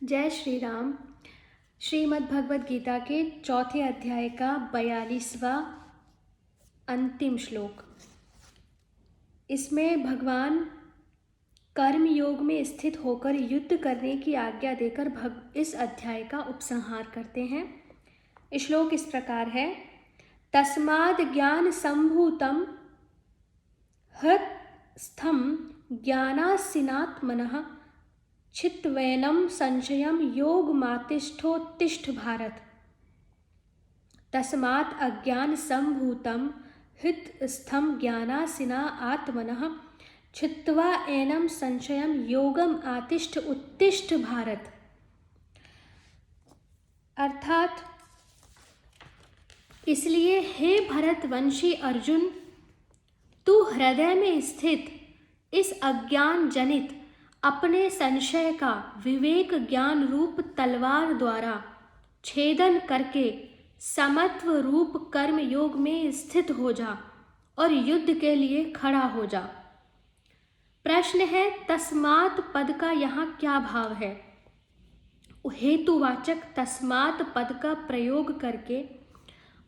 जय श्री राम। श्रीमद् भगवद गीता के चौथे अध्याय का 42वां अंतिम श्लोक। इसमें भगवान कर्म योग में स्थित होकर युद्ध करने की आज्ञा देकर इस अध्याय का उपसंहार करते हैं। श्लोक इस प्रकार है। तस्माद् ज्ञान संभूतम हृत्स्थम ज्ञानासीनात्मनः चित्त्वैनं संशयं योगमातिष्ठोत्तिष्ठ भारत। तस्मात् अज्ञान संभूतं हृत्स्थं ज्ञानासीना आत्मनः चित्वा एनं संशयं योगम आतिष्ठ उत्तिष्ठ भारत। अर्थात इसलिए हे भरतवंशी अर्जुन, तू हृदय में स्थित इस अज्ञान जनित अपने संशय का विवेक ज्ञान रूप तलवार द्वारा छेदन करके समत्व रूप कर्म योग में स्थित हो जा और युद्ध के लिए खड़ा हो जा। प्रश्न है, तस्मात् पद का यहाँ क्या भाव है? हेतुवाचक तस्मात् पद का प्रयोग करके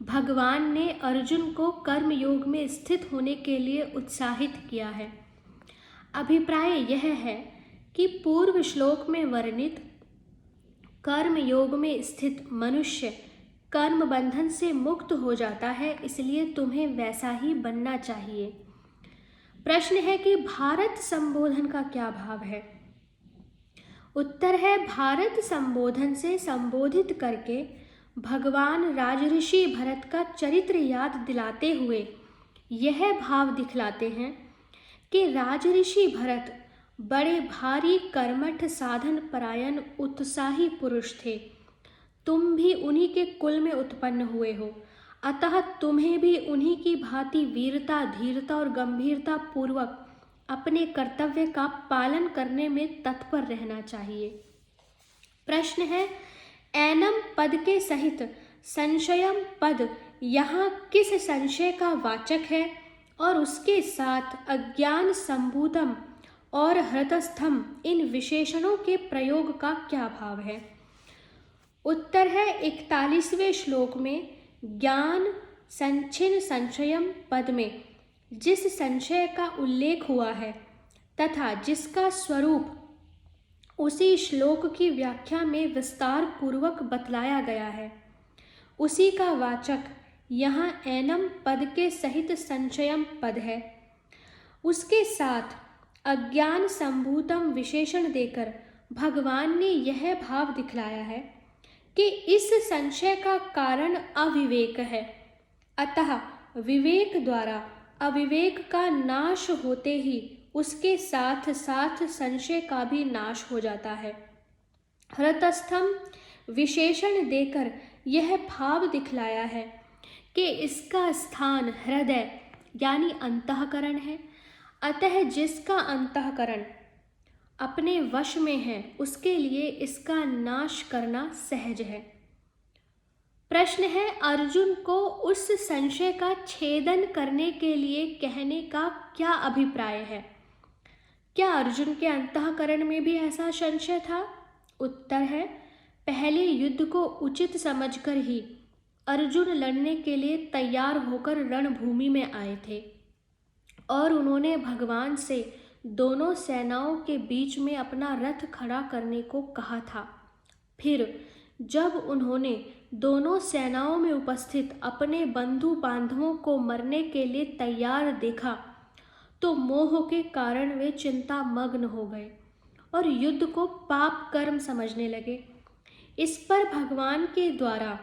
भगवान ने अर्जुन को कर्म योग में स्थित होने के लिए उत्साहित किया है। अभिप्राय यह है कि पूर्व श्लोक में वर्णित कर्म योग में स्थित मनुष्य कर्म बंधन से मुक्त हो जाता है, इसलिए तुम्हें वैसा ही बनना चाहिए। प्रश्न है कि भारत संबोधन का क्या भाव है? उत्तर है, भारत संबोधन से संबोधित करके भगवान राजऋषि भरत का चरित्र याद दिलाते हुए यह भाव दिखलाते हैं कि राजऋषि भरत बड़े भारी कर्मठ साधन परायण उत्साही पुरुष थे। तुम भी उन्हीं के कुल में उत्पन्न हुए हो, अतः तुम्हें भी उन्हीं की भांति वीरता, धीरता और गंभीरता पूर्वक अपने कर्तव्य का पालन करने में तत्पर रहना चाहिए। प्रश्न है, एनम पद के सहित संशयम पद यहाँ किस संशय का वाचक है और उसके साथ अज्ञान संभूतम और हृतस्थम इन विशेषणों के प्रयोग का क्या भाव है? उत्तर है, 41वें श्लोक में ज्ञान संचिन संशयम पद में जिस संशय का उल्लेख हुआ है तथा जिसका स्वरूप उसी श्लोक की व्याख्या में विस्तार पूर्वक बतलाया गया है, उसी का वाचक यहाँ एनम पद के सहित संशयम पद है। उसके साथ अज्ञान संभूतम विशेषण देकर भगवान ने यह भाव दिखलाया है कि इस संशय का कारण अविवेक है, अतः विवेक द्वारा अविवेक का नाश होते ही उसके साथ साथ संशय का भी नाश हो जाता है। हृतस्थम विशेषण देकर यह भाव दिखलाया है कि इसका स्थान हृदय यानी अंतःकरण है, अतः जिसका अंतःकरण अपने वश में है उसके लिए इसका नाश करना सहज है। प्रश्न है, अर्जुन को उस संशय का छेदन करने के लिए कहने का क्या अभिप्राय है? क्या अर्जुन के अंतःकरण में भी ऐसा संशय था? उत्तर है, पहले युद्ध को उचित समझकर ही अर्जुन लड़ने के लिए तैयार होकर रणभूमि में आए थे और उन्होंने भगवान से दोनों सेनाओं के बीच में अपना रथ खड़ा करने को कहा था। फिर जब उन्होंने दोनों सेनाओं में उपस्थित अपने बंधु बांधवों को मरने के लिए तैयार देखा तो मोह के कारण वे चिंता मग्न हो गए और युद्ध को पाप कर्म समझने लगे। इस पर भगवान के द्वारा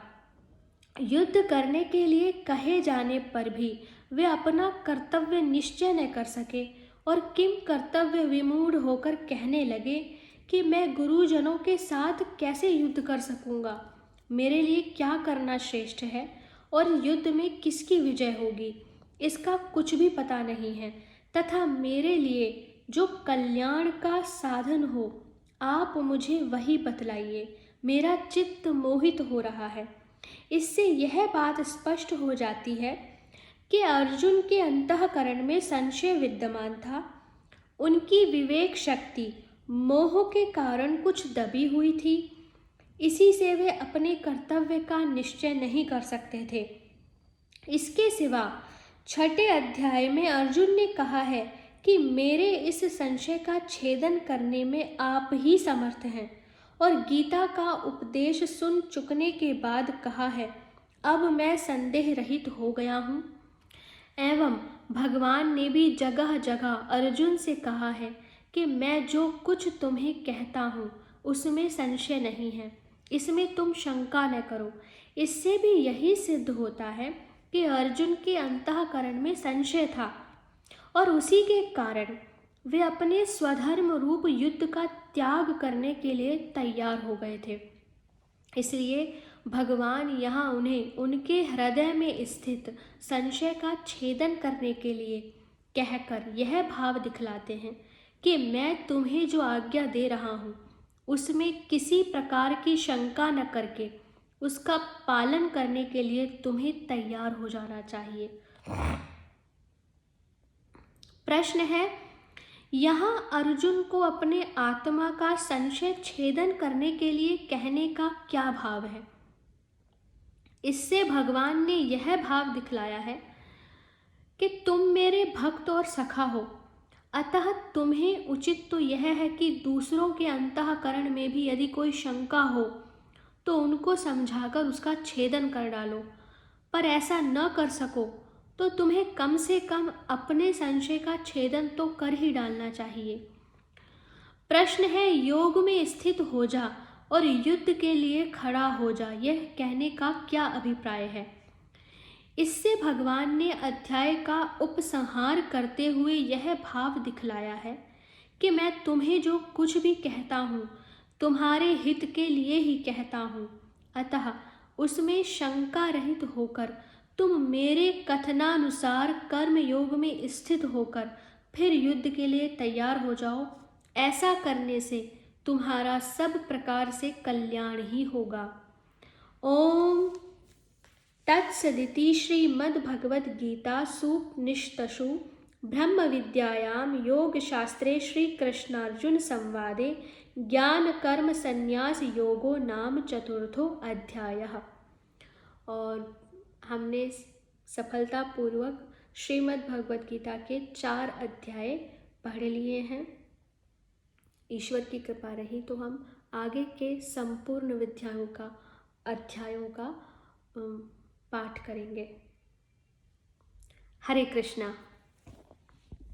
युद्ध करने के लिए कहे जाने पर भी वे अपना कर्तव्य निश्चय न कर सके और किम कर्तव्य विमूढ़ होकर कहने लगे कि मैं गुरुजनों के साथ कैसे युद्ध कर सकूंगा, मेरे लिए क्या करना श्रेष्ठ है और युद्ध में किसकी विजय होगी इसका कुछ भी पता नहीं है, तथा मेरे लिए जो कल्याण का साधन हो आप मुझे वही बतलाइए, मेरा चित्त मोहित हो रहा है। इससे यह बात स्पष्ट हो जाती है कि अर्जुन के अंतःकरण में संशय विद्यमान था। उनकी विवेक शक्ति मोह के कारण कुछ दबी हुई थी, इसी से वे अपने कर्तव्य का निश्चय नहीं कर सकते थे। इसके सिवा 6ठे अध्याय में अर्जुन ने कहा है कि मेरे इस संशय का छेदन करने में आप ही समर्थ हैं, और गीता का उपदेश सुन चुकने के बाद कहा है अब मैं संदेह रहित हो गया हूँ। एवं भगवान ने भी जगह जगह अर्जुन से कहा है कि मैं जो कुछ तुम्हें कहता हूँ उसमें संशय नहीं है, इसमें तुम शंका न करो। इससे भी यही सिद्ध होता है कि अर्जुन के अंतःकरण में संशय था और उसी के कारण वे अपने स्वधर्म रूप युद्ध का त्याग करने के लिए तैयार हो गए थे। इसलिए भगवान यहाँ उन्हें उनके हृदय में स्थित संशय का छेदन करने के लिए कहकर यह भाव दिखलाते हैं कि मैं तुम्हें जो आज्ञा दे रहा हूँ उसमें किसी प्रकार की शंका न करके उसका पालन करने के लिए तुम्हें तैयार हो जाना चाहिए। प्रश्न है, यहाँ अर्जुन को अपने आत्मा का संशय छेदन करने के लिए कहने का क्या भाव है? इससे भगवान ने यह भाव दिखलाया है कि तुम मेरे भक्त और सखा हो, अतः तुम्हें उचित तो यह है कि दूसरों के अंतःकरण में भी यदि कोई शंका हो तो उनको समझाकर उसका छेदन कर डालो, पर ऐसा न कर सको तो तुम्हें कम से कम अपने संशय का छेदन तो कर ही डालना चाहिए। प्रश्न है, योग में स्थित हो जा और युद्ध के लिए खड़ा हो जा, यह कहने का क्या अभिप्राय है? इससे भगवान ने अध्याय का उपसंहार करते हुए यह भाव दिखलाया है कि मैं तुम्हें जो कुछ भी कहता हूँ तुम्हारे हित के लिए ही कहता हूँ, अतः उसमें शंका रहित होकर तुम मेरे कथनानुसार कर्म योग में स्थित होकर फिर युद्ध के लिए तैयार हो जाओ। ऐसा करने से तुम्हारा सब प्रकार से कल्याण ही होगा। ओम तत्सदिति श्रीमद्भगवद्गीतासूपनिषत्सु ब्रह्म विद्यायां योगशास्त्रे श्रीकृष्णार्जुन संवादे ज्ञान कर्म संन्यास योगो नाम चतुर्थो अध्यायः। और हमने सफलतापूर्वक श्रीमद् भगवद गीता के 4 अध्याय पढ़ लिए हैं। ईश्वर की कृपा रही तो हम आगे के संपूर्ण अध्यायों का पाठ करेंगे। हरे कृष्णा।